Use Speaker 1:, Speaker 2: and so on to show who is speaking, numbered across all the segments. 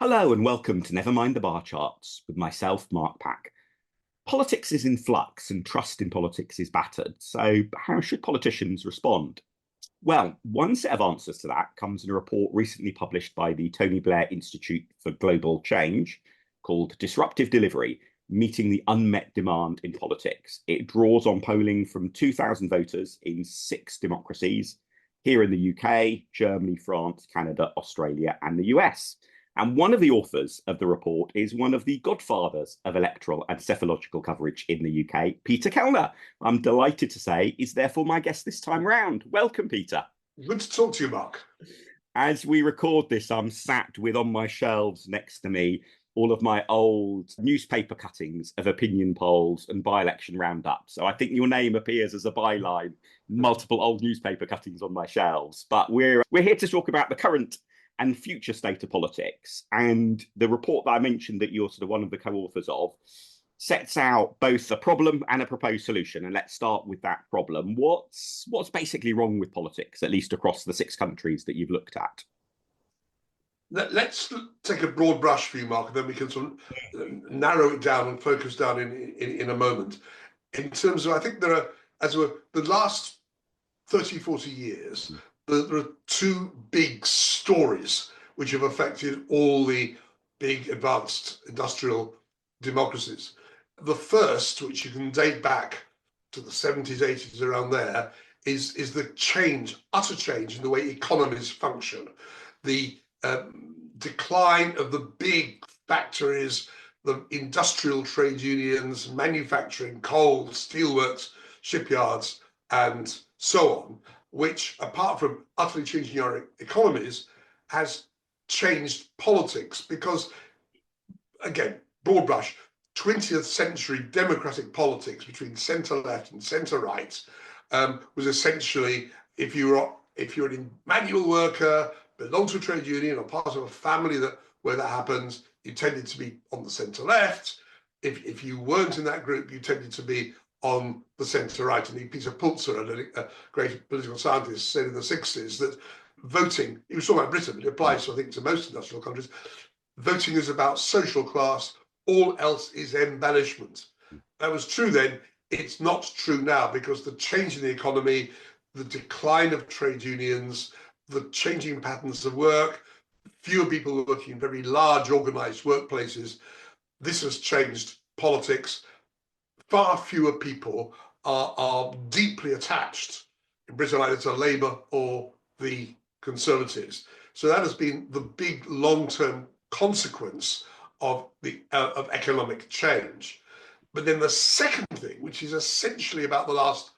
Speaker 1: Hello and welcome to Never Mind the Bar Charts with myself, Mark Pack. Politics is in flux and trust in politics is battered. So, how should politicians respond? Well, one set of answers to that comes in a report recently published by the Tony Blair Institute for Global Change called Disruptive Delivery: Meeting the Unmet Demand in Politics. It draws on polling from 2,000 voters in 6 democracies here in the UK, Germany, France, Canada, Australia, and the US. And one of the authors of the report is one of the godfathers of electoral and psephological coverage in the UK, Peter Kellner. I'm delighted to say is therefore my guest this time round. Welcome, Peter.
Speaker 2: Good to talk to you, Mark.
Speaker 1: As we record this, I'm sat with on my shelves next to me all of my old newspaper cuttings of opinion polls and by-election roundups. So I think your name appears as a byline, multiple old newspaper cuttings on my shelves. But we're here to talk about the current and future state of politics. And the report that I mentioned that you're sort of one of the co-authors of sets out both a problem and a proposed solution. And let's start with that problem. What's basically wrong with politics, at least across the 6 countries that you've looked at?
Speaker 2: Let's take a broad brush view, Mark, and then we can sort of narrow it down and focus down in a moment. In terms of, I think there are, the last 30, 40 years, there are 2 big stories which have affected all the big advanced industrial democracies. The first, which you can date back to the 70s, 80s, around there, is the utter change in the way economies function. The decline of the big factories, the industrial trade unions, manufacturing, coal, steelworks, shipyards, and so on, which, apart from utterly changing our economies, has changed politics. Because, again, broad brush, 20th century democratic politics between centre-left and centre-right was essentially, if you're an manual worker, belonged to a trade union or part of a family where that happens, you tended to be on the centre-left. If you weren't in that group, you tended to be on the centre-right. And Peter Pulitzer, a great political scientist, said in the 60s that voting, he was talking about Britain, but it applies, I think, to most industrial countries, voting is about social class, all else is embellishment. That was true then. It's not true now, because the change in the economy, the decline of trade unions, the changing patterns of work, fewer people working in very large organized workplaces, this has changed politics. Far fewer people are deeply attached in Britain either to Labour or the Conservatives. So that has been the big long-term consequence of economic change. But then the second thing, which is essentially about the last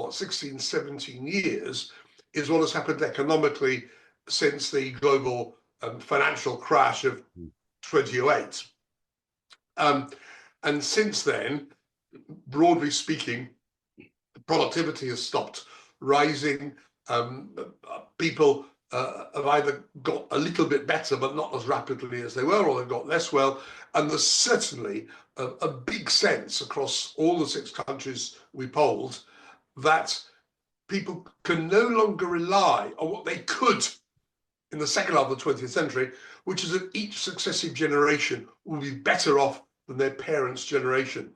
Speaker 2: 16, 17 years, is what has happened economically since the global financial crash of 2008. And since then, broadly speaking, productivity has stopped rising. People have either got a little bit better, but not as rapidly as they were, or they've got less well. And there's certainly a big sense across all the 6 countries we polled that people can no longer rely on what they could in the second half of the 20th century, which is that each successive generation will be better off than their parents' generation.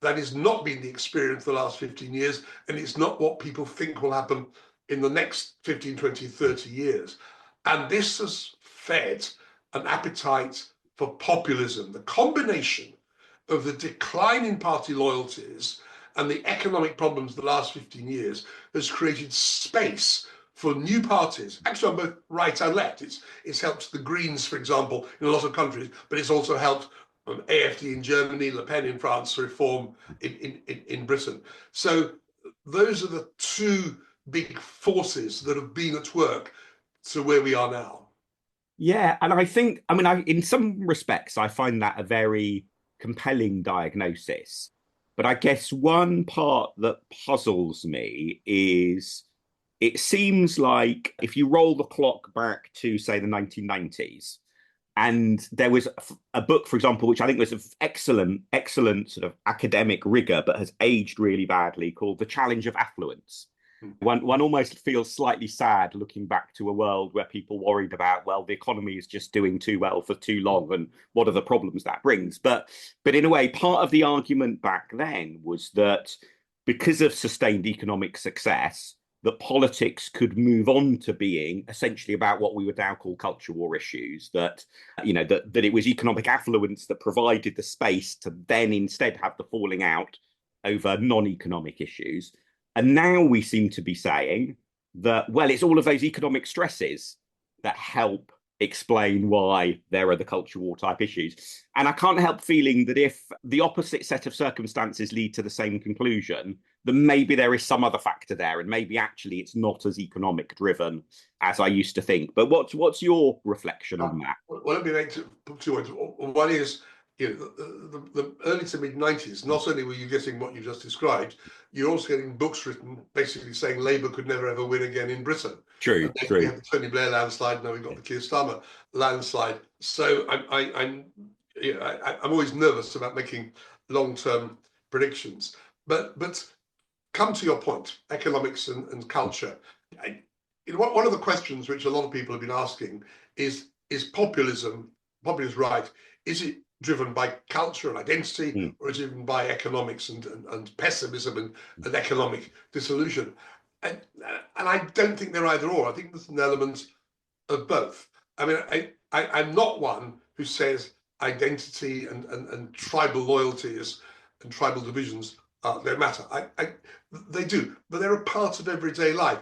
Speaker 2: That has not been the experience the last 15 years, and it's not what people think will happen in the next 15, 20, 30 years. And this has fed an appetite for populism. The combination of the decline in party loyalties and the economic problems of the last 15 years has created space for new parties, actually on both right and left. It's helped the Greens, for example, in a lot of countries, but it's also helped AfD in Germany, Le Pen in France, Reform in Britain. So those are the 2 big forces that have been at work to where we are now.
Speaker 1: Yeah, and I think, in some respects, I find that a very compelling diagnosis. But I guess one part that puzzles me is it seems like if you roll the clock back to, say, the 1990s, and there was a book, for example, which I think was of excellent sort of academic rigor, but has aged really badly, called The Challenge of Affluence.
Speaker 2: Mm.
Speaker 1: One almost feels slightly sad looking back to a world where people worried about, well, the economy is just doing too well for too long, and what are the problems that brings. But in a way, part of the argument back then was that because of sustained economic success, that politics could move on to being essentially about what we would now call culture war issues. That that it was economic affluence that provided the space to then instead have the falling out over non-economic issues. And now we seem to be saying that, well, it's all of those economic stresses that help explain why there are the culture war type issues. And I can't help feeling that if the opposite set of circumstances lead to the same conclusion, then maybe there is some other factor there, and maybe actually it's not as economic driven as I used to think. But what's your reflection on that?
Speaker 2: Well, let me make two points. One is, the early to mid 90s, not only were you getting what you just described, you're also getting books written basically saying Labour could never ever win again in Britain.
Speaker 1: True,
Speaker 2: And then we
Speaker 1: true.
Speaker 2: had the Tony Blair landslide, now we've got the Keir Starmer landslide. So I'm always nervous about making long-term predictions. But come to your point, economics and culture. One of the questions which a lot of people have been asking is populism right? Is it driven by culture and identity,
Speaker 1: Mm,
Speaker 2: or is it driven by economics and pessimism and economic disillusion? And, and I don't think they're either or. I think there's an element of both. I mean, I'm not one who says identity and tribal loyalties and tribal divisions don't matter. They do, but they're a part of everyday life.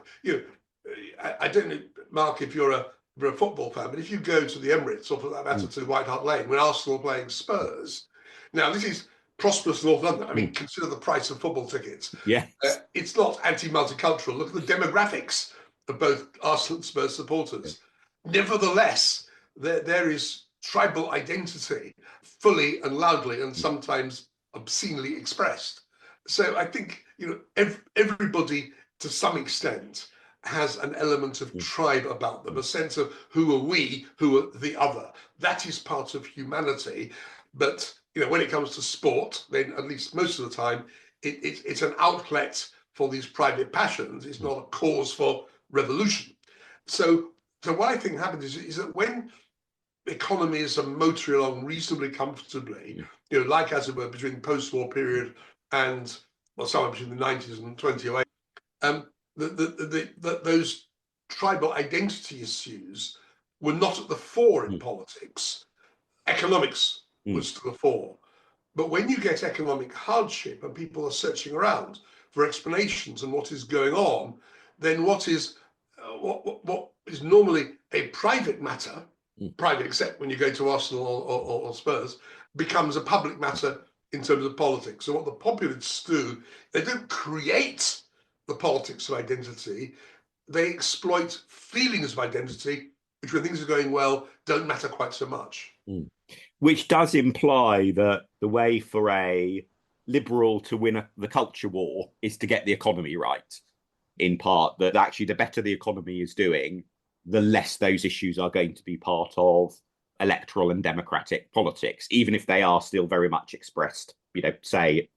Speaker 2: I don't know, Mark, if you're a football fan, but if you go to the Emirates, or for that matter
Speaker 1: mm,
Speaker 2: to White Hart Lane, when Arsenal are playing Spurs, now this is prosperous North London. I mean,
Speaker 1: mm.
Speaker 2: consider the price of football tickets.
Speaker 1: Yes.
Speaker 2: It's not anti-multicultural. Look at the demographics of both Arsenal and Spurs supporters. Nevertheless, there is tribal identity fully and loudly and sometimes obscenely expressed. So I think everybody to some extent has an element of tribe about them, a sense of who are we, who are the other. That is part of humanity. But when it comes to sport, then at least most of the time, it's an outlet for these private passions. It's not a cause for revolution. So what I think happens is that when economies are motoring along reasonably comfortably, like as it were between the post-war period and somewhere between the 90s and 2008, those tribal identity issues were not at the fore in
Speaker 1: Mm,
Speaker 2: politics. Economics
Speaker 1: mm,
Speaker 2: was to the fore. But when you get economic hardship and people are searching around for explanations on what is going on, then what is normally a private matter,
Speaker 1: mm,
Speaker 2: private except when you go to Arsenal or Spurs, becomes a public matter in terms of politics. So what the populists do, they don't create the politics of identity, they exploit feelings of identity, which when things are going well, don't matter quite so much.
Speaker 1: mm. Which does imply that the way for a liberal to win the culture war is to get the economy right, in part, that actually the better the economy is doing, the less those issues are going to be part of electoral and democratic politics, even if they are still very much expressed, say,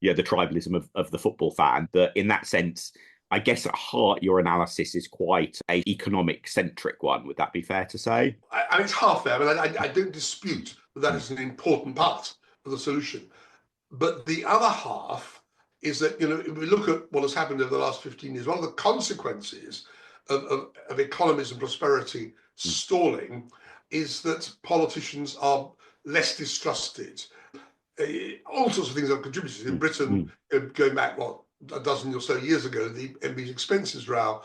Speaker 1: the tribalism of the football fan. That in that sense, I guess at heart, your analysis is quite a economic centric one. Would that be fair to say?
Speaker 2: And it's half there. I mean, I don't dispute that
Speaker 1: Mm,
Speaker 2: is an important part of the solution. But the other half is that, if we look at what has happened over the last 15 years, one of the consequences of economies and prosperity
Speaker 1: mm,
Speaker 2: stalling is that politicians are less distrusted. All sorts of things have contributed. In
Speaker 1: mm,
Speaker 2: Britain,
Speaker 1: mm,
Speaker 2: going back, a dozen or so years ago, the MB's expenses row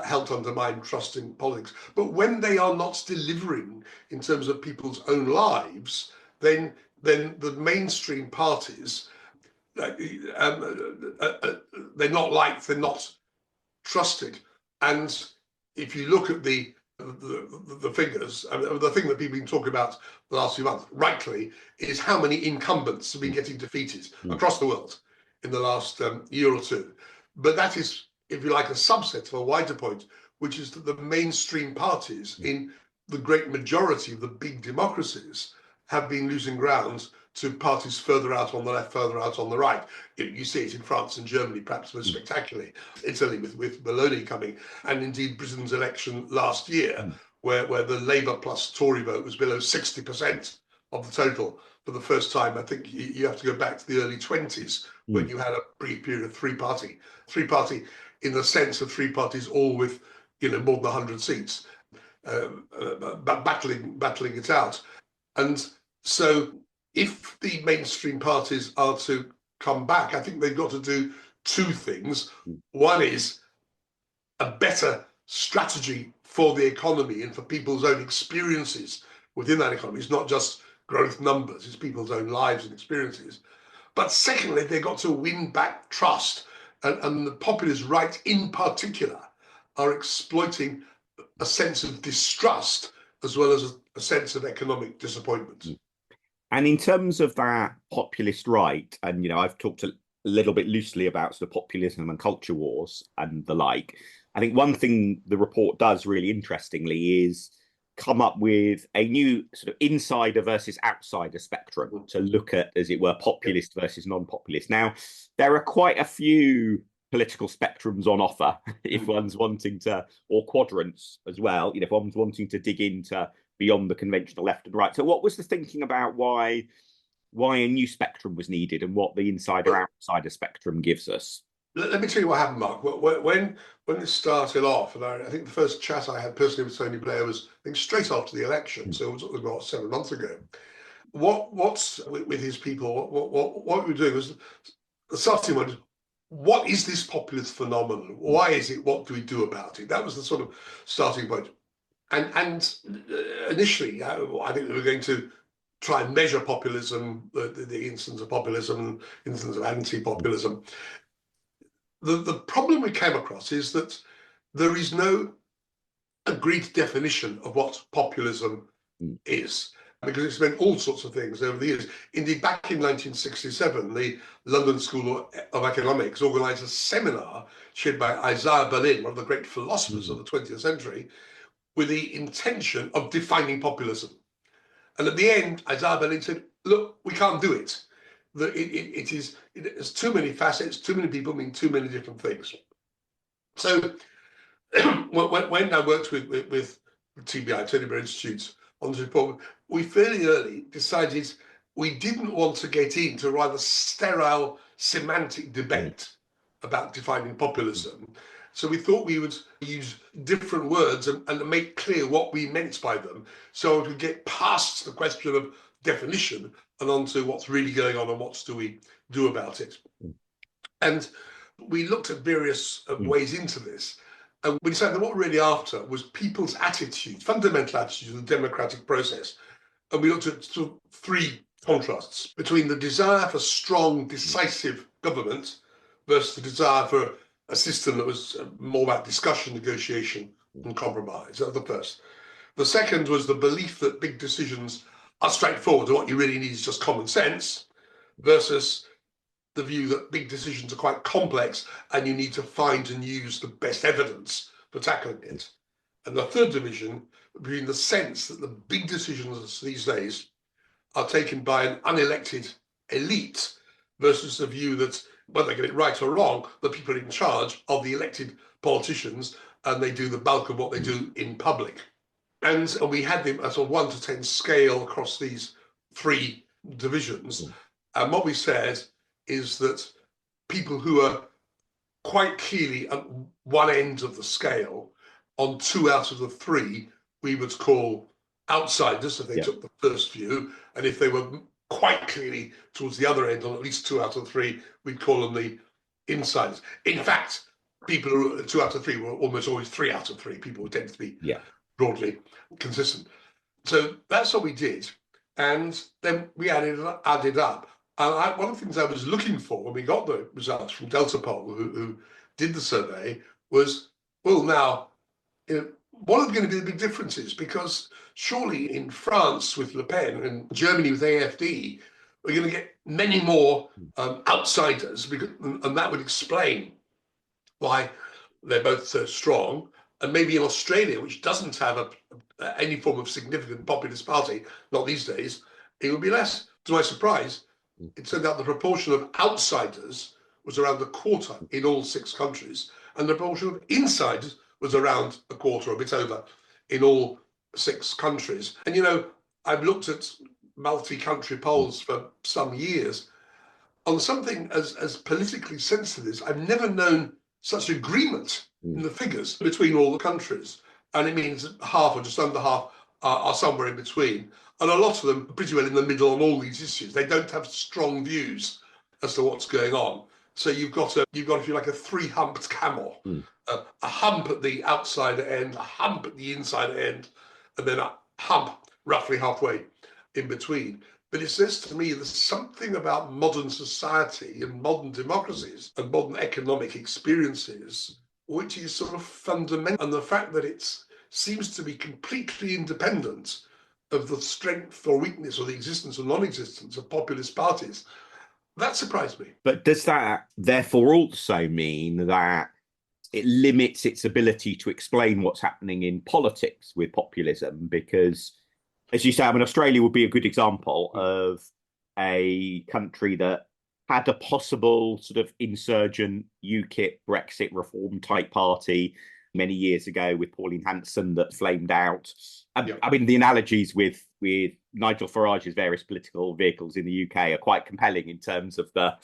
Speaker 2: helped undermine trust in politics. But when they are not delivering in terms of people's own lives, then the mainstream parties, they're not liked, they're not trusted. And if you look at the figures, I mean, the thing that people have been talking about the last few months, rightly, is how many incumbents have been getting defeated
Speaker 1: mm,
Speaker 2: across the world in the last year or two. But that is, if you like, a subset of a wider point, which is that the mainstream parties
Speaker 1: mm,
Speaker 2: in the great majority of the big democracies have been losing ground to parties further out on the left, further out on the right. You see it in France and Germany, perhaps most spectacularly. Italy with Meloni coming, and indeed Britain's election last year, where the Labour plus Tory vote was below 60% of the total for the first time. I think you have to go back to the early 20s when you had a brief period of three-party in the sense of three parties all with more than 100 seats, battling it out. And so if the mainstream parties are to come back, I think they've got to do two things. One is a better strategy for the economy and for people's own experiences within that economy. It's not just growth numbers, it's people's own lives and experiences. But secondly, they've got to win back trust. And the populist right in particular are exploiting a sense of distrust as well as a sense of economic disappointment.
Speaker 1: And in terms of that populist right, and I've talked a little bit loosely about sort of populism and culture wars and the like. I think one thing the report does really interestingly is come up with a new sort of insider versus outsider spectrum to look at, as it were, populist versus non-populist. Now, there are quite a few political spectrums on offer if one's wanting to, or quadrants as well, if one's wanting to dig into beyond the conventional left and right. So what was the thinking about why a new spectrum was needed and what the insider-outsider spectrum gives us?
Speaker 2: Let me tell you what happened, Mark. When this started off, and I think the first chat I had personally with Tony Blair was, I think, straight after the election, so it was about 7 months ago. What's with his people, what we were doing was, the starting one, what is this populist phenomenon? Why is it? What do we do about it? That was the sort of starting point. And initially, I think we were going to try and measure populism, the instance of populism, instance of anti-populism. The problem we came across is that there is no agreed definition of what populism is, because it's meant all sorts of things over the years. Indeed, back in 1967, the London School of Economics organised a seminar chaired by Isaiah Berlin, one of the great philosophers of the 20th century, with the intention of defining populism. And at the end, Isaiah Berlin said, look, we can't do it. It has too many facets, too many people mean too many different things. So when I worked with TBI, Tony Blair Institute, on this report, we fairly early decided we didn't want to get into a rather sterile semantic debate about defining populism. So we thought we would use different words and make clear what we meant by them, so we could get past the question of definition and onto what's really going on and what do we do about it. And we looked at various ways into this. And we decided that what we're really after was people's attitude, fundamental attitude to the democratic process. And we looked at sort of three contrasts between the desire for strong, decisive government versus the desire for a system that was more about discussion, negotiation, and compromise. That was the first. The second was the belief that big decisions are straightforward and what you really need is just common sense, versus the view that big decisions are quite complex and you need to find and use the best evidence for tackling it. And the third division between the sense that the big decisions these days are taken by an unelected elite versus the view that, whether they get it right or wrong, the people in charge are the elected politicians and they do the bulk of what they do in public. And we had them as a 1 to 10 scale across these three divisions. And what we said is that people who are quite clearly at one end of the scale, on 2 out of the 3, we would call outsiders if they took the first view. And if they were quite clearly towards the other end, on at least 2 out of 3, we'd call them the insiders. In fact, people who are 2 out of 3 were almost always 3 out of 3. People tend to be broadly consistent. So that's what we did. And then we added up. And one of the things I was looking for when we got the results from Delta Poll, who did the survey, was, well, now, what are going to be the big differences? Because surely in France with Le Pen and Germany with AfD, we're going to get many more outsiders, and that would explain why they're both so strong. And maybe in Australia, which doesn't have any form of significant populist party, not these days, it would be less. to my surprise, it turned out the proportion of outsiders was around a quarter in all 6 countries, and the proportion of insiders was around a quarter, a bit over, in all 6 countries. And, I've looked at multi-country polls for some years. On something as politically sensitive as I've never known such agreement in the figures between all the countries. And it means half or just under half are somewhere in between. And a lot of them are pretty well in the middle on all these issues. They don't have strong views as to what's going on. So you've got, if you like, a three-humped camel, a hump at the outside end, a hump at the inside end, and then a hump roughly halfway in between. But it says to me there's something about modern society and modern democracies and modern economic experiences which is sort of fundamental. And the fact that it seems to be completely independent of the strength or weakness or the existence or non-existence of populist parties, that surprised me.
Speaker 1: But does that therefore also mean that it limits its ability to explain what's happening in politics with populism? Because, as you say, I mean, Australia would be a good example of a country that had a possible sort of insurgent UKIP Brexit reform type party many years ago with Pauline Hanson that flamed out. I mean, the analogies with Nigel Farage's various political vehicles in the UK are quite compelling in terms of the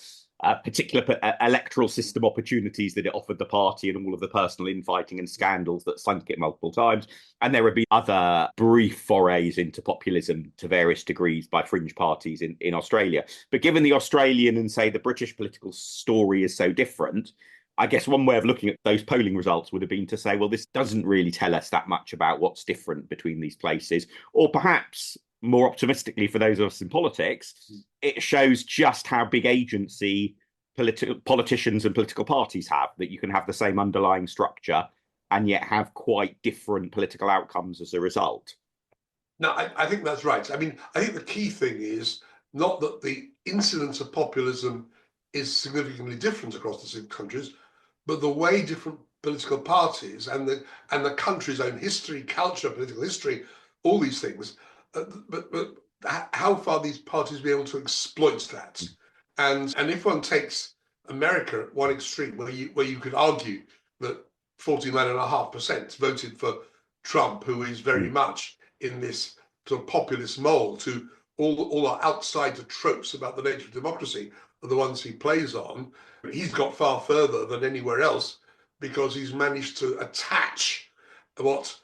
Speaker 1: particular electoral system opportunities that it offered the party and all of the personal infighting and scandals that sunk it multiple times. And there would be other brief forays into populism to various degrees by fringe parties in Australia. But given the Australian and, say, the British political story is so different, I guess one way of looking at those polling results would have been to say, well, this doesn't really tell us that much about what's different between these places. Or perhaps more optimistically for those of us in politics, it shows just how big agency politicians and political parties have, that you can have the same underlying structure and yet have quite different political outcomes as a result.
Speaker 2: No, I think that's right. I mean, I think the key thing is not that the incidence of populism is significantly different across the 6 countries, but the way different political parties and the country's own history, culture, political history, all these things, but how far these parties be able to exploit that. And if one takes America at one extreme, where you could argue that 49.5% voted for Trump, who is very much in this sort of populist mold, to all our outsider tropes about the nature of democracy are the ones he plays on. He's got far further than anywhere else because he's managed to attach what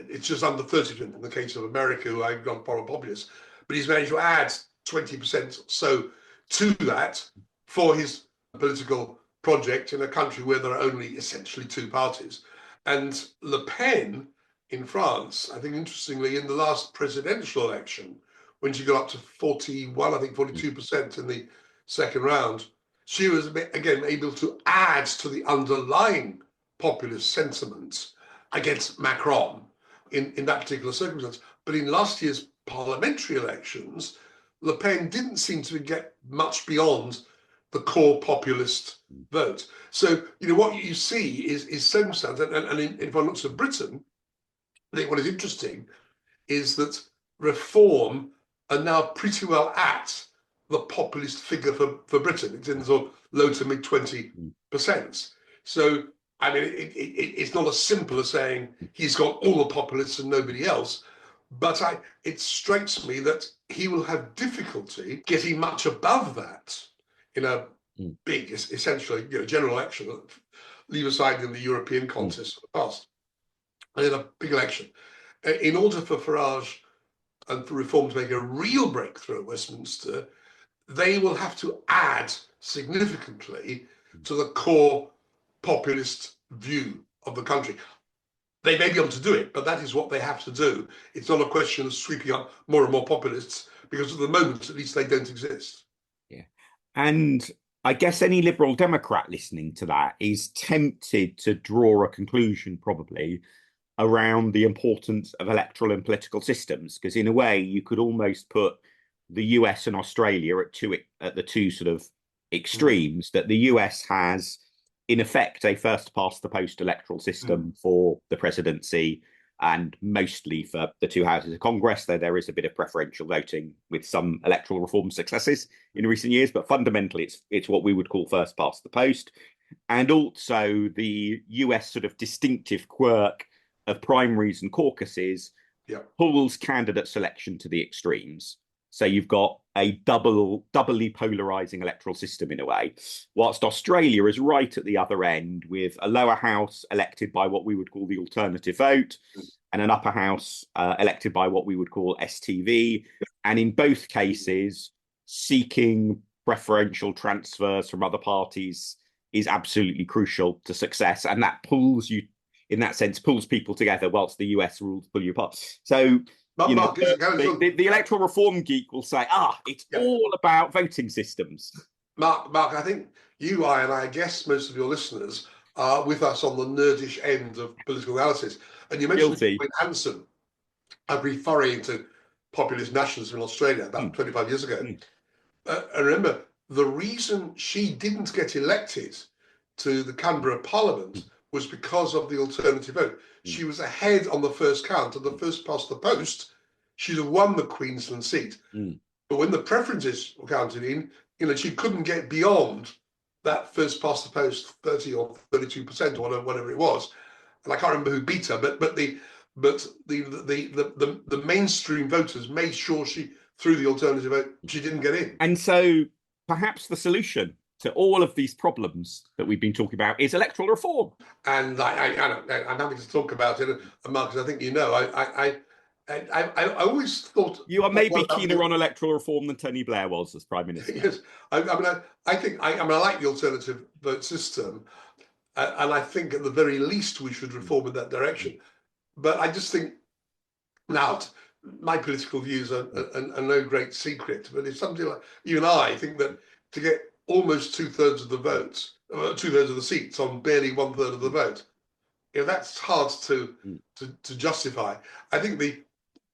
Speaker 2: it's just under 30% in the case of America, who I've gone for populist, but he's managed to add 20% or so to that for his political project in a country where there are only essentially 2 parties. And Le Pen in France, I think interestingly, in the last presidential election, when she got up to 41, I think 42% in the second round, she was again able to add to the underlying populist sentiment against Macron in that particular circumstance. But in last year's parliamentary elections, Le Pen didn't seem to get much beyond the core populist vote. So, what you see is circumstance. And if one looks at Britain, I think what is interesting is that Reform are now pretty well at the populist figure for Britain. It's in the sort of low to mid 20%. So, I mean, it's not as simple as saying he's got all the populists and nobody else. But it strikes me that he will have difficulty getting much above that in a big, essentially, general election. Leave aside in the European contest of the past. And in a big election, in order for Farage and for Reform to make a real breakthrough at Westminster, they will have to add significantly to the core populist view of the country. They may be able to do it, but that is what they have to do. It's not a question of sweeping up more and more populists, because at the moment, at least, they don't exist.
Speaker 1: Yeah. And I guess any Liberal Democrat listening to that is tempted to draw a conclusion, probably, around the importance of electoral and political systems, because in a way, you could almost put the US and Australia at the two sort of extremes, that the US has, in effect, a first past the post electoral system for the presidency, and mostly for the two houses of Congress, though there is a bit of preferential voting with some electoral reform successes in recent years. But fundamentally, it's what we would call first past the post. And also the US sort of distinctive quirk of primaries and caucuses
Speaker 2: Yeah.
Speaker 1: pulls candidate selection to the extremes. So you've got a doubly polarizing electoral system in a way, whilst Australia is right at the other end with a lower house elected by what we would call the alternative vote and an upper house elected by what we would call STV. And in both cases, seeking preferential transfers from other parties is absolutely crucial to success. And that pulls you, in that sense, pulls people together, whilst the US rules pull you apart. So you know,
Speaker 2: Mark,
Speaker 1: the electoral reform geek will say, it's all about voting systems.
Speaker 2: Mark, I think you, and I guess most of your listeners are with us on the nerdish end of political analysis. And you mentioned Queen Hanson, a brief foray into populist nationalism in Australia about 25 years ago. And remember, the reason she didn't get elected to the Canberra Parliament was because of the alternative vote. She was ahead on the first count, and the first past the post, she'd have won the Queensland seat. But when the preferences were counted in, she couldn't get beyond that first past the post 30 or 32% or whatever it was. And I can't remember who beat her, but the mainstream voters made sure she, through the alternative vote, she didn't get in.
Speaker 1: And so perhaps the solution to all of these problems that we've been talking about is electoral reform.
Speaker 2: And I'm happy to talk about it, Marcus. I think I always thought
Speaker 1: you are maybe keener on electoral reform than Tony Blair was as Prime Minister.
Speaker 2: Yes, I like the alternative vote system, and I think at the very least we should reform in that direction. But I just think now my political views are no great secret. But if somebody like you and I think that to get almost 2/3 of the votes, 2/3 of the seats on barely 1/3 of the vote, that's hard to justify. I think the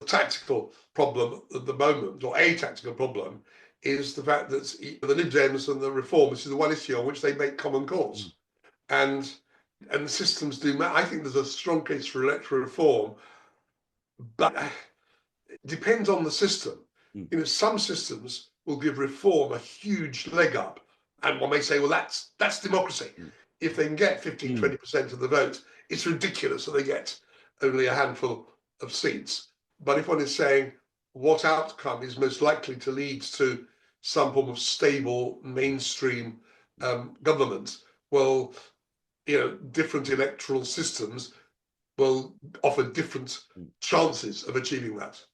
Speaker 2: tactical problem at the moment, or a tactical problem, is the fact that the Lib Dems and the Reformists is the one issue on which they make common cause, and the systems do. I think there's a strong case for electoral reform, but it depends on the system. Some systems will give reform a huge leg up, and one may say, well, that's democracy. If they can get 15-20% of the vote, it's ridiculous that they get only a handful of seats. But if one is saying what outcome is most likely to lead to some form of stable mainstream government, well, different electoral systems will offer different chances of achieving that.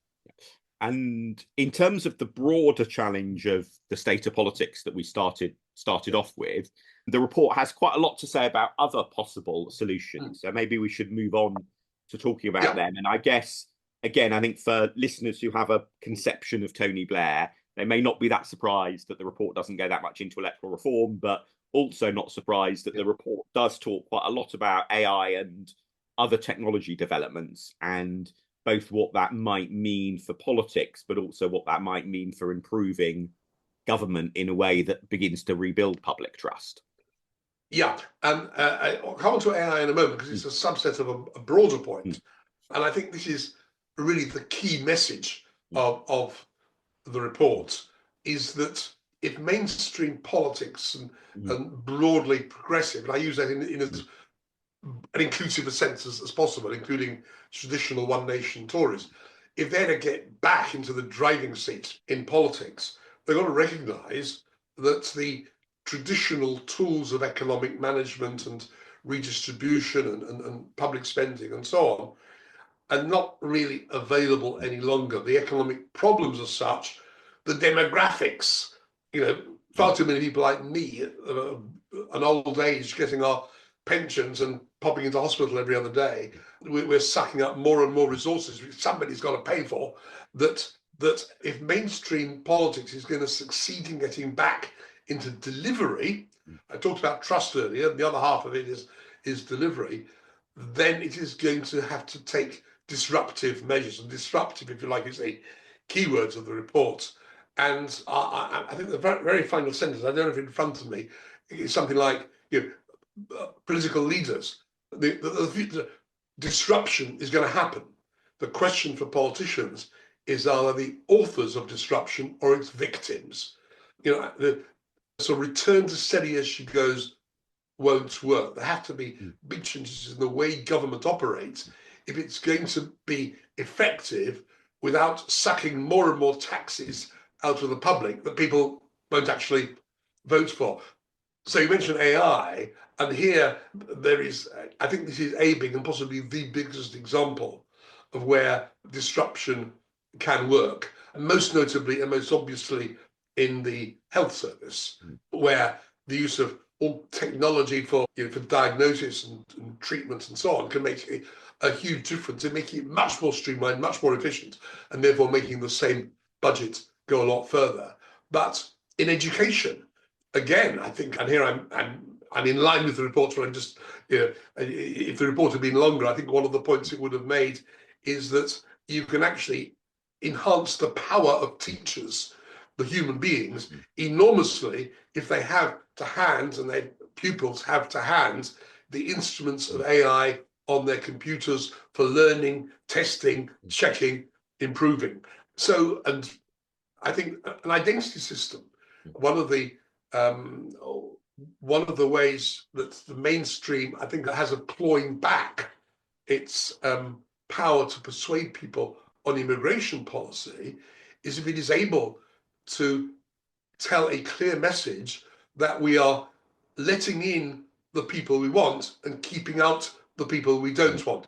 Speaker 1: And in terms of the broader challenge of the state of politics that we started off with, the report has quite a lot to say about other possible solutions. So maybe we should move on to talking about them. And I guess, again, I think for listeners who have a conception of Tony Blair, they may not be that surprised that the report doesn't go that much into electoral reform, but also not surprised that the report does talk quite a lot about AI and other technology developments, and both what that might mean for politics, but also what that might mean for improving government in a way that begins to rebuild public trust.
Speaker 2: Yeah, and I'll come on to AI in a moment because it's a subset of a broader point. And I think this is really the key message of the report, is that if mainstream politics and broadly progressive, and I use that in as an inclusive a sense as possible, including traditional one nation Tories, if they're to get back into the driving seat in politics, they've got to recognise that the traditional tools of economic management and redistribution and public spending and so on are not really available any longer. The economic problems are such, the demographics, far too many people like me, an old age, getting our pensions and popping into hospital every other day, we're sucking up more and more resources which somebody's got to pay for, that if mainstream politics is going to succeed in getting back into delivery, I talked about trust earlier, the other half of it is delivery, then it is going to have to take disruptive measures. And disruptive, if you like, is the keywords of the report. And I think the very, very final sentence, I don't know if it's in front of me, is something like, political leaders, the disruption is going to happen. The question for politicians is, are they the authors of disruption or its victims? So return to steady as she goes won't work. There have to be big changes in the way government operates if it's going to be effective without sucking more and more taxes out of the public that people won't actually vote for. So you mentioned AI, and here there is, I think this is a big and possibly the biggest example of where disruption can work, and most notably and most obviously in the health service, where the use of all technology for for diagnosis and treatment and so on can make a huge difference in making it much more streamlined, much more efficient, and therefore making the same budget go a lot further. But in education, again, I think, and here I'm in line with the report, but I'm just, if the report had been longer, I think one of the points it would have made is that you can actually enhance the power of teachers, the human beings, enormously if they have to hand and their pupils have to hand the instruments of AI on their computers for learning, testing, checking, improving. So, and I think an identity system, one of the ways that the mainstream, I think, has of clawing back its power to persuade people on immigration policy is if it is able to tell a clear message that we are letting in the people we want and keeping out the people we don't want.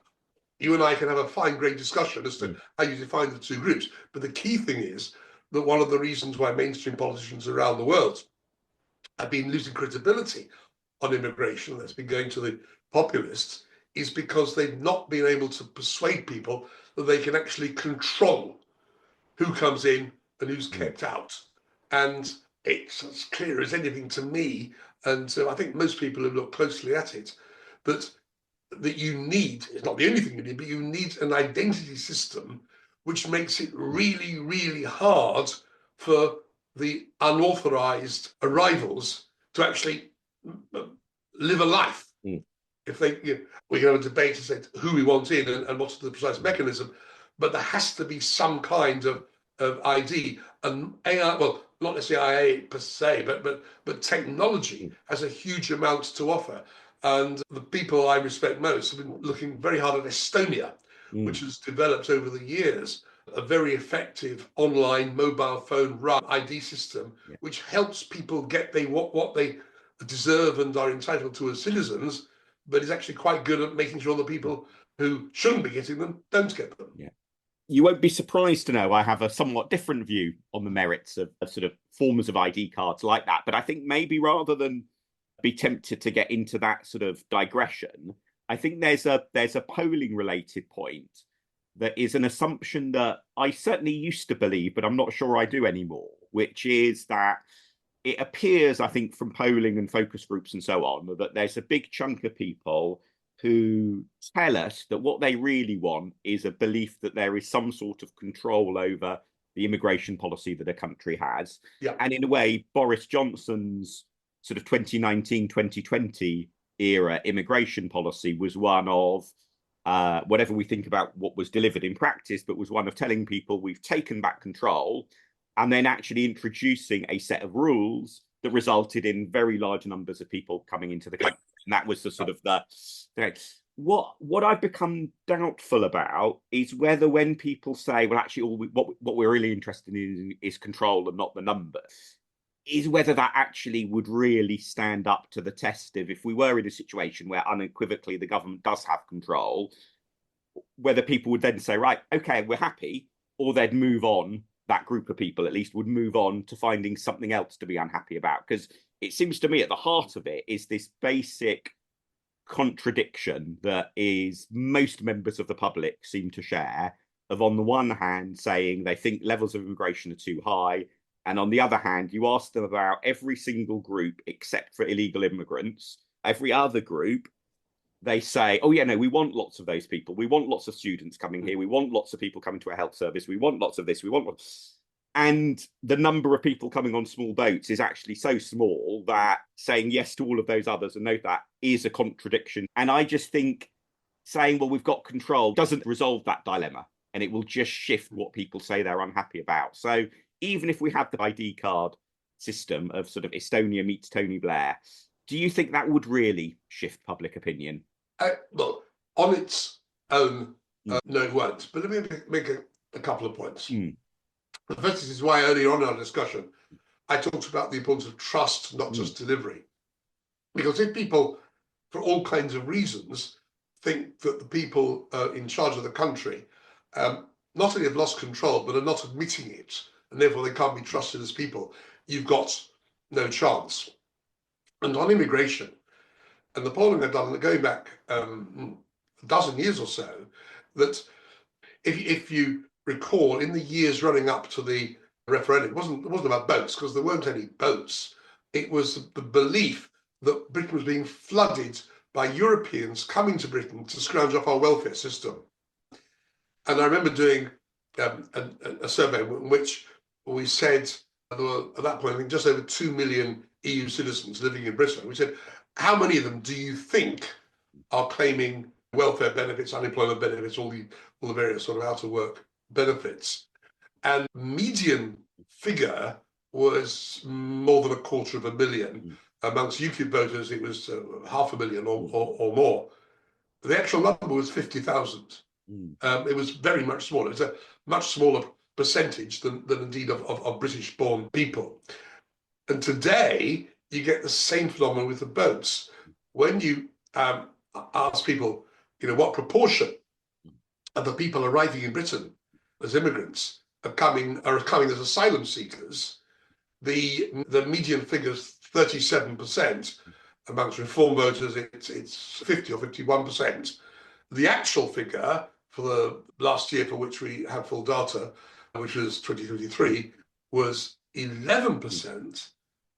Speaker 2: You and I can have a fine, great discussion as to how you define the two groups. But the key thing is that one of the reasons why mainstream politicians around the world have been losing credibility on immigration, that's been going to the populists, is because they've not been able to persuade people that they can actually control who comes in and who's kept out. And it's as clear as anything to me, and so I think most people have looked closely at it, that you need, it's not the only thing you need, but you need an identity system which makes it really, really hard for the unauthorized arrivals to actually live a life. If they, we can have a debate to say who we want in and what's the precise mechanism, but there has to be some kind of ID. And AI, well, not necessarily AI per se, but technology has a huge amount to offer. And the people I respect most have been looking very hard at Estonia, which has developed over the years a very effective online mobile phone run ID system, which helps people get what they deserve and are entitled to as citizens, but is actually quite good at making sure the people who shouldn't be getting them don't get them.
Speaker 1: You won't be surprised to know I have a somewhat different view on the merits of sort of forms of ID cards like that. But I think maybe rather than be tempted to get into that sort of digression, I think there's a polling related point that is an assumption that I certainly used to believe, but I'm not sure I do anymore, which is that it appears, I think, from polling and focus groups and so on, that there's a big chunk of people who tell us that what they really want is a belief that there is some sort of control over the immigration policy that a country has. And in a way, Boris Johnson's sort of 2019, 2020 era immigration policy was one of whatever we think about what was delivered in practice, but was one of telling people we've taken back control and then actually introducing a set of rules that resulted in very large numbers of people coming into the country. And that was the sort of what I've become doubtful about is whether when people say, well, actually, what we're really interested in is control and not the numbers, is whether that actually would really stand up to the test of if we were in a situation where unequivocally the government does have control, whether people would then say, right, okay, we're happy, or they'd move on. That group of people at least would move on to finding something else to be unhappy about. Because it seems to me at the heart of it is this basic contradiction that is most members of the public seem to share of, on the one hand, saying they think levels of immigration are too high, and on the other hand, you ask them about every single group except for illegal immigrants, every other group, they say, oh, yeah, no, we want lots of those people. We want lots of students coming here. We want lots of people coming to our health service. We want lots of this. We want. And the number of people coming on small boats is actually so small that saying yes to all of those others and note that is a contradiction. And I just think saying, well, we've got control doesn't resolve that dilemma, and it will just shift what people say they're unhappy about. So even if we have the ID card system of sort of Estonia meets Tony Blair, do you think that would really shift public opinion?
Speaker 2: Well, on its own,
Speaker 1: Mm.
Speaker 2: no, it won't. But let me make a couple of points.
Speaker 1: Mm.
Speaker 2: The first is why earlier on in our discussion, I talked about the importance of trust, not
Speaker 1: Mm.
Speaker 2: just delivery. Because if people, for all kinds of reasons, think that the people in charge of the country not only have lost control, but are not admitting it, and therefore they can't be trusted as people, you've got no chance. And on immigration, and the polling I've done, going back a dozen years or so, that if you recall, in the years running up to the referendum, it wasn't about boats, because there weren't any boats. It was the belief that Britain was being flooded by Europeans coming to Britain to scrounge off our welfare system. And I remember doing a survey in which we said there were, at that point, I think just over 2 million EU citizens living in Britain. We said, how many of them do you think are claiming welfare benefits, unemployment benefits, all the various sort of out of work benefits? And median figure was more than 250,000.
Speaker 1: Mm.
Speaker 2: Amongst UKIP voters, it was 500,000 or more. The actual number was 50,000.
Speaker 1: Mm.
Speaker 2: It was very much smaller. It's a much smaller percentage than indeed of British-born people. And today, you get the same phenomenon with the boats. When you ask people, what proportion of the people arriving in Britain as immigrants are coming as asylum seekers, the median figure is 37%. Amongst reform voters, it's 50 or 51%. The actual figure for the last year for which we have full data, which was 2023, was 11%,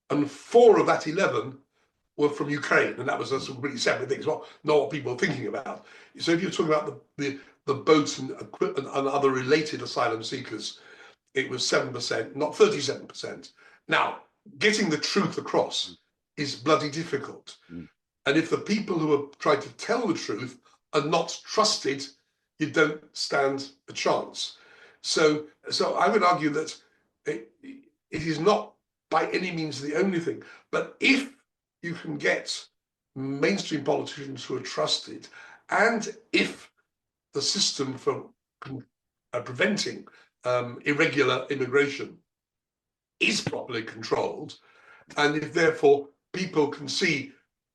Speaker 2: and 4 of that 11 were from Ukraine, and that was a completely separate thing. It's not what people are thinking about. So if you're talking about the boats and equipment and other related asylum seekers, it was 7%, not 37%. Now, getting the truth across is bloody difficult.
Speaker 1: Mm.
Speaker 2: And if the people who are trying to tell the truth are not trusted, you don't stand a chance. So I would argue that it is not by any means the only thing. But if you can get mainstream politicians who are trusted, and if the system for preventing irregular immigration is properly controlled, and if therefore people can see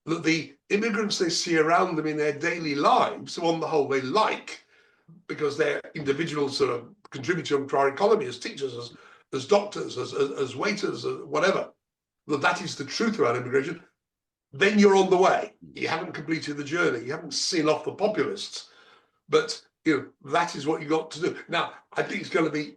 Speaker 2: that the immigrants they see around them in their daily lives, who on the whole they like, because they're individuals that are contributing to our economy as teachers, as doctors, as waiters, whatever, that is the truth about immigration, then you're on the way. You haven't completed the journey. You haven't seen off the populists. But that is what you got to do. Now, I think it's going to be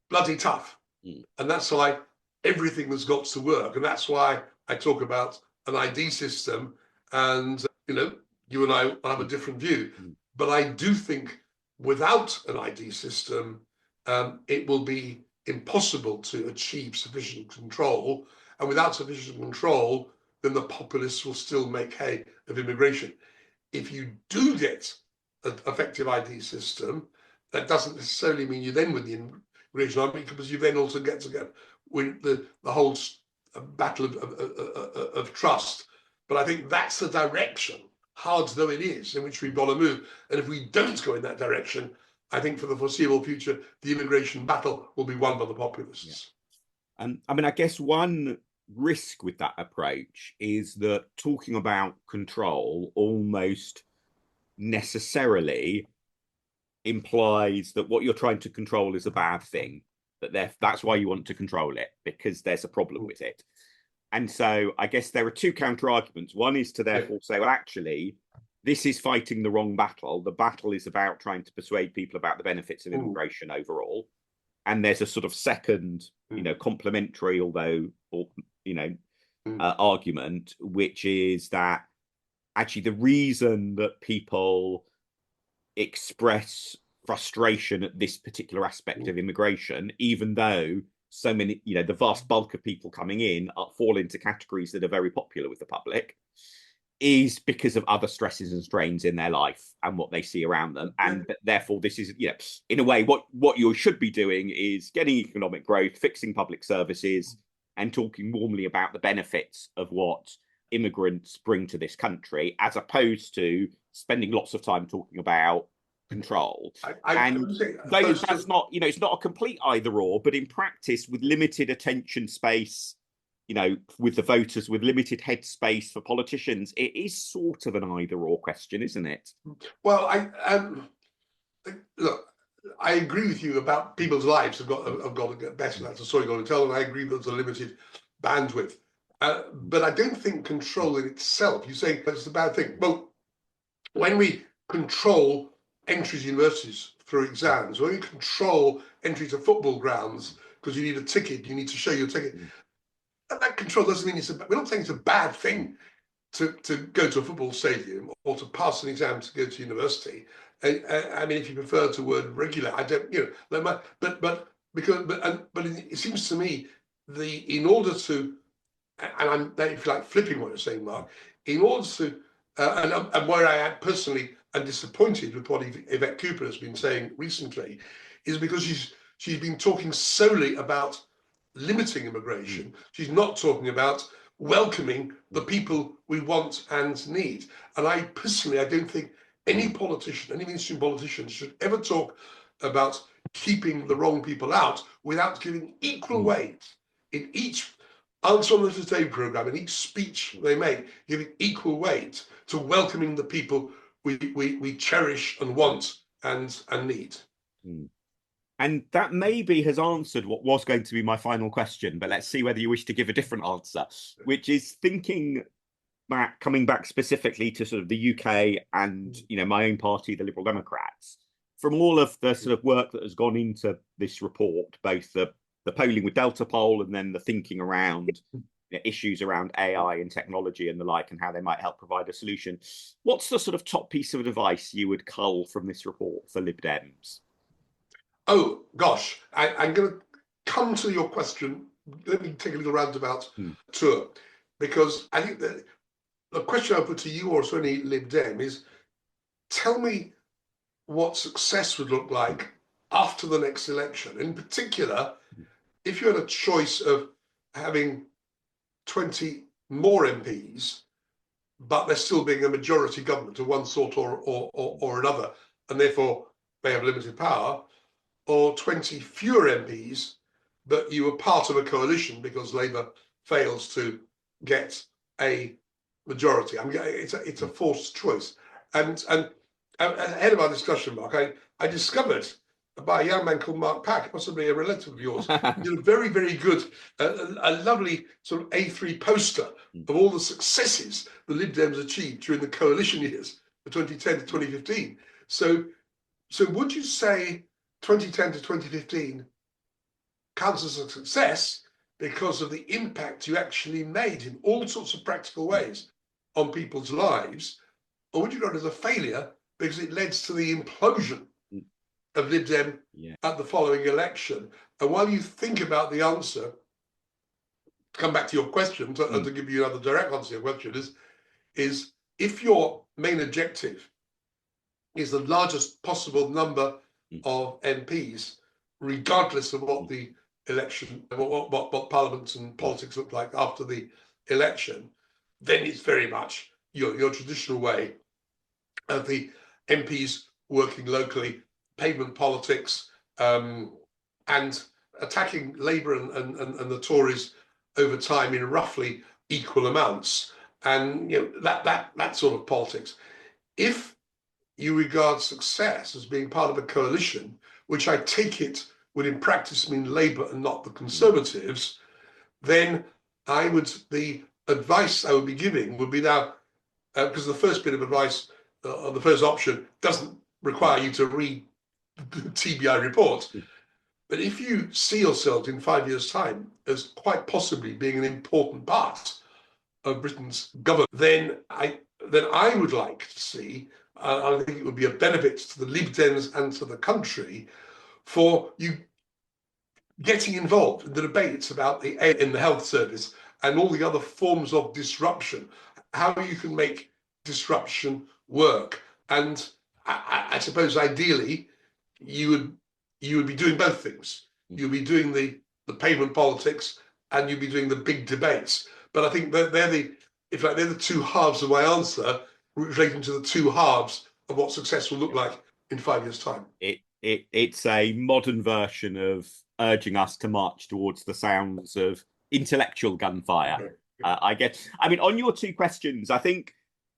Speaker 2: bloody tough.
Speaker 1: Mm.
Speaker 2: And that's why everything has got to work. And that's why I talk about an ID system. And, you and I will have a different view.
Speaker 1: Mm.
Speaker 2: But I do think without an ID system, it will be impossible to achieve sufficient control. And without sufficient control, then the populists will still make hay of immigration. If you do get an effective ID system, that doesn't necessarily mean you then win the immigration argument, because you then also get to win the whole battle of trust. But I think that's the direction, hard though it is, in which we've got to move. And if we don't go in that direction, I think for the foreseeable future, the immigration battle will be won by the populists.
Speaker 1: Yeah. I guess one risk with that approach is that talking about control almost necessarily implies that what you're trying to control is a bad thing, that's why you want to control it, because there's a problem with it. And so I guess there are two counter arguments. One is to therefore say, well, actually, this is fighting the wrong battle. The battle is about trying to persuade people about the benefits of immigration overall. And there's a sort of second, complementary, argument, which is that actually the reason that people express frustration at this particular aspect of immigration, even though so many, the vast bulk of people coming in fall into categories that are very popular with the public, is because of other stresses and strains in their life and what they see around them.
Speaker 2: Yeah.
Speaker 1: And therefore, this is, in a way, what you should be doing is getting economic growth, fixing public services, and talking warmly about the benefits of what immigrants bring to this country, as opposed to spending lots of time talking about control.
Speaker 2: I
Speaker 1: And
Speaker 2: would say
Speaker 1: though
Speaker 2: opposed
Speaker 1: that's
Speaker 2: to.
Speaker 1: not, it's not a complete either or, but in practice, with limited attention space, with the voters, with limited headspace for politicians, it is sort of an either or question, isn't it?
Speaker 2: Well, look, I agree with you about people's lives have got to get better. That's a story got to tell, and I agree that there's a limited bandwidth. But I don't think control in itself. You say that's a bad thing. Well, when we control entries to universities through exams, when we control entry to football grounds because you need a ticket, you need to show your ticket. That control doesn't mean we're not saying it's a bad thing to go to a football stadium or to pass an exam to go to university. I mean, if you prefer the word regular, I don't, but it seems to me in order to, and I'm, if you like, flipping what you're saying, Mark, in order to, and where I am personally am disappointed with what Yvette Cooper has been saying recently, is because she's been talking solely about limiting immigration. She's not talking about welcoming the people we want and need. And I personally, I don't think any politician, any mainstream politician should ever talk about keeping the wrong people out without giving equal weight in each answer on the Today programme, in each speech they make, giving equal weight to welcoming the people we cherish and want and need.
Speaker 1: And that maybe has answered what was going to be my final question, but let's see whether you wish to give a different answer, which is coming back specifically to sort of the UK and, my own party, the Liberal Democrats, from all of the sort of work that has gone into this report, both the polling with Delta Poll and then the thinking around issues around AI and technology and the like, and how they might help provide a solution. What's the sort of top piece of advice you would cull from this report for Lib Dems?
Speaker 2: Oh, gosh, I'm going to come to your question. Let me take a little roundabout tour, because I think that the question I put to you or to any Lib Dem is, tell me what success would look like after the next election. In particular, if you had a choice of having 20 more MPs, but there still being a majority government of one sort or another, and therefore they have limited power, or 20 fewer MPs, but you were part of a coalition because Labour fails to get a majority. I mean, it's a forced choice. And ahead of our discussion, Mark, I discovered by a young man called Mark Pack, possibly a relative of yours, did a very, very good, a lovely sort of A3 poster of all the successes the Lib Dems achieved during the coalition years of 2010 to 2015. So would you say 2010 to 2015 counts as a success because of the impact you actually made in all sorts of practical ways on people's lives? Or would you regard it as a failure because it led to the implosion of Lib Dem at the following election? And while you think about the answer, to come back to your question, to give you another direct answer to your question, is if your main objective is the largest possible number of MPs, regardless of what the election, what parliaments and politics look like after the election, then it's very much your traditional way of the MPs working locally, pavement politics, and attacking Labour and the Tories over time in roughly equal amounts, and that sort of politics. If you regard success as being part of a coalition, which I take it would in practice mean Labour and not the Conservatives, then the advice I would be giving would be now, because the first bit of advice, the first option, doesn't require you to read the TBI report. But if you see yourselves in 5 years' time as quite possibly being an important part of Britain's government, then I would like to see, I think it would be a benefit to the Lib Dems and to the country, for you getting involved in the debates about the health service and all the other forms of disruption. how you can make disruption work. And I suppose ideally you would be doing both things. You'd be doing the pavement politics and you'd be doing the big debates. But I think that they're the two halves of my answer relating to the two halves of what success will look like in 5 years' time.
Speaker 1: It's a modern version of urging us to march towards the sounds of intellectual gunfire. I mean, on your two questions, I think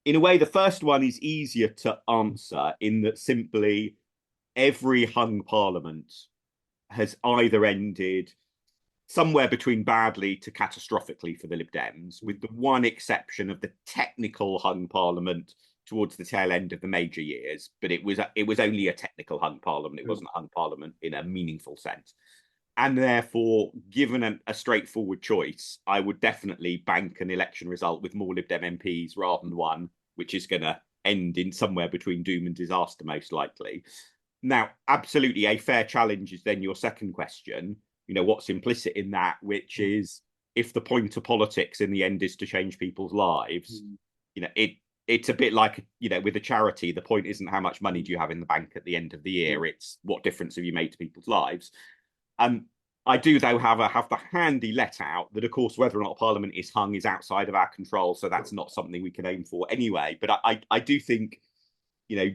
Speaker 1: in a way the first one is easier to answer in that simply every hung parliament has either ended somewhere between badly to catastrophically for the Lib Dems, with the one exception of the technical hung parliament towards the tail end of the major years. But it was only a technical hung parliament. It wasn't a hung parliament in a meaningful sense. And therefore, given a straightforward choice, I would definitely bank an election result with more Lib Dem MPs rather than one, which is going to end in somewhere between doom and disaster, most likely. Now, absolutely, a fair challenge is then your second question. You know, what's implicit in that, which is if the point of politics in the end is to change people's lives, you know, it's a bit like, you know, with a charity, the point isn't how much money do you have in the bank at the end of the year, it's what difference have you made to people's lives. I do, though, have the handy let out that, of course, whether or not Parliament is hung is outside of our control, so that's not something we can aim for anyway. But I do think, you know,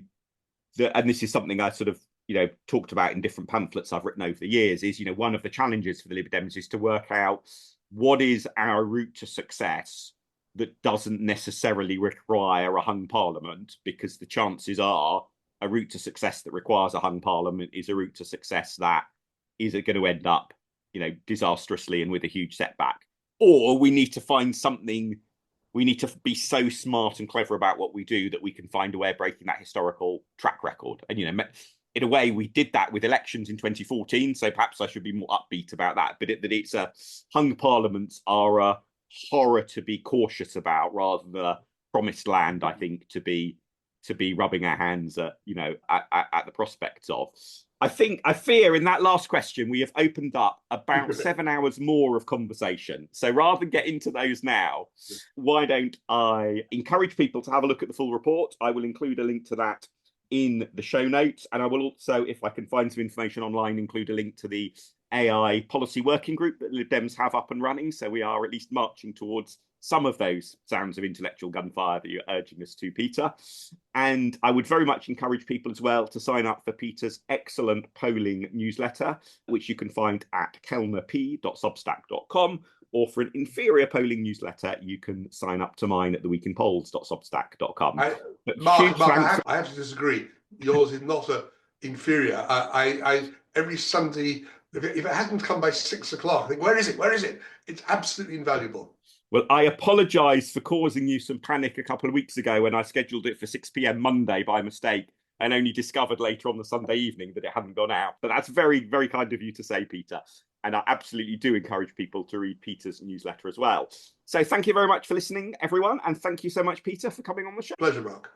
Speaker 1: that, and this is something I sort of, you know, talked about in different pamphlets I've written over the years, is, you know, one of the challenges for the Lib Dems is to work out what is our route to success that doesn't necessarily require a hung parliament, because the chances are a route to success that requires a hung parliament is a route to success that is going to end up, you know, disastrously and with a huge setback. Or we need to find something, we need to be so smart and clever about what we do that we can find a way of breaking that historical track record. And, you know, in a way, we did that with elections in 2014, so perhaps I should be more upbeat about that. But it's a hung parliaments are a horror to be cautious about rather than a promised land, I think, to be rubbing our hands at, you know, at the prospects of. I fear in that last question, we have opened up about 7 hours more of conversation. So rather than get into those now, why don't I encourage people to have a look at the full report? I will include a link to that in the show notes. And I will also, if I can find some information online, include a link to the AI policy working group that Lib Dems have up and running. So we are at least marching towards some of those sounds of intellectual gunfire that you're urging us to, Peter. And I would very much encourage people as well to sign up for Peter's excellent polling newsletter, which you can find at kellnerp.substack.com. Or for an inferior polling newsletter, you can sign up to mine at theweekinpolls.substack.com.
Speaker 2: Mark, I have to disagree. Yours is not inferior. I every Sunday, if it hasn't come by 6 o'clock, I think, where is it? Where is it? It's absolutely invaluable.
Speaker 1: Well, I apologise for causing you some panic a couple of weeks ago when I scheduled it for 6 p.m. Monday by mistake and only discovered later on the Sunday evening that it hadn't gone out. But that's very, very kind of you to say, Peter. And I absolutely do encourage people to read Peter's newsletter as well. So thank you very much for listening, everyone. And thank you so much, Peter, for coming on the show.
Speaker 2: Pleasure, Mark.